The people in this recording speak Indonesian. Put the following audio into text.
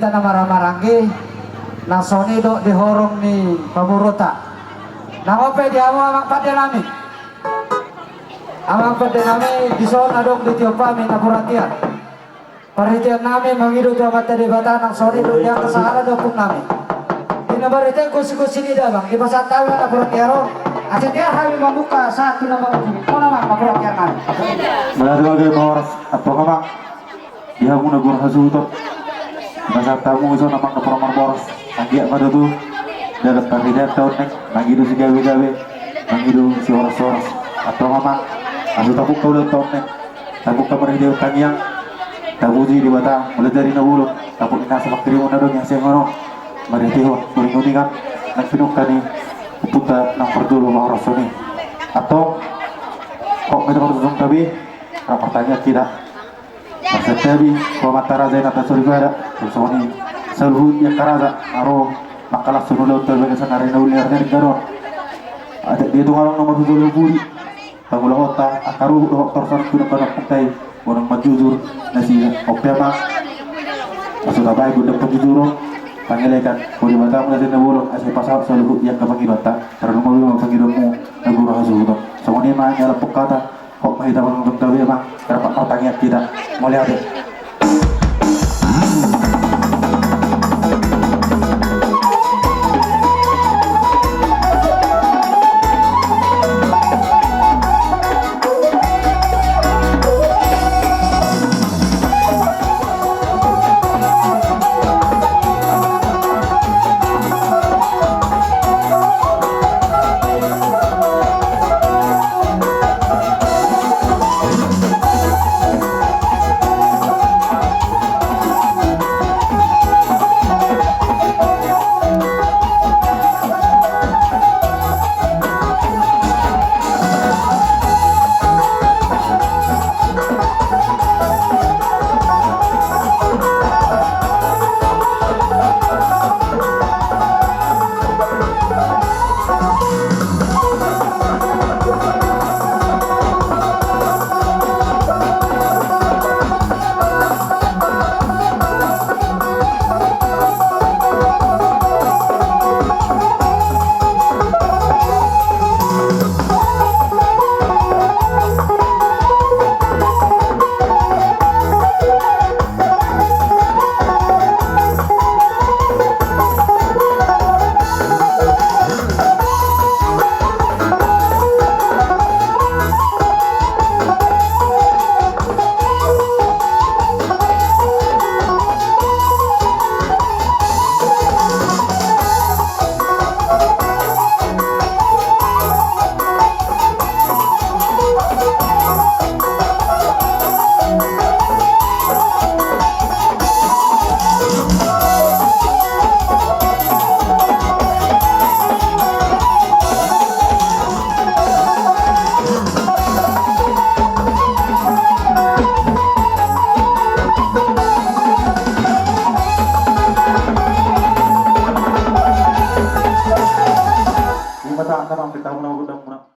kita na maramaranggi na sonido di horong ni pamuruta nangope di amang padenami amang padenami di zona dong di tiopami na kuratian paritian nami mangido to mata di bata ng sonido di kasahara do pun nami dinabarite kusi-kusi ni dabang di basa tayo na kuratiaro asin dia kami membuka saat kita mau naman kuratian nami Malalaga yung oras at pagkamak diha mo nagurang hasutot basa tamu iso namang kaparamar boras anggiak pada tu dapat kandidat tahun nek mangido si gawe-gawe mangido si oras-oras at pagkamak aso tapuk kau ulit tahun nek tapuk ka marang diyo kaniyang tabuji di bata mulai dari nabulog tapuk ina sa maktirimo na doon yung siyang ano maritiho kuring-kuringan nagpinukta ni uputa ng perdulo mga oras ni atau kok may nakatutong tabi pertanyaan kita Maksud tabi ko matara zain atas surigara Soni saluhut yang karaza aro makalah sunulaw talaga sa karina uliar na garon ada dito ngarang nomor 70 pangulang otak akaru doktor sa pinapanood pagtay warang majujur na si Opema maksud abay gudang pagjujuro pangilikan kuri bata mo na din nabulong as ipasap sa luhut yang kapangibata karena mo magpangilong mo naguro hasuto sa so, mga mga nyala pagkata kok mahita ko ng tabi emang dapat pertanyaan kita mulai ada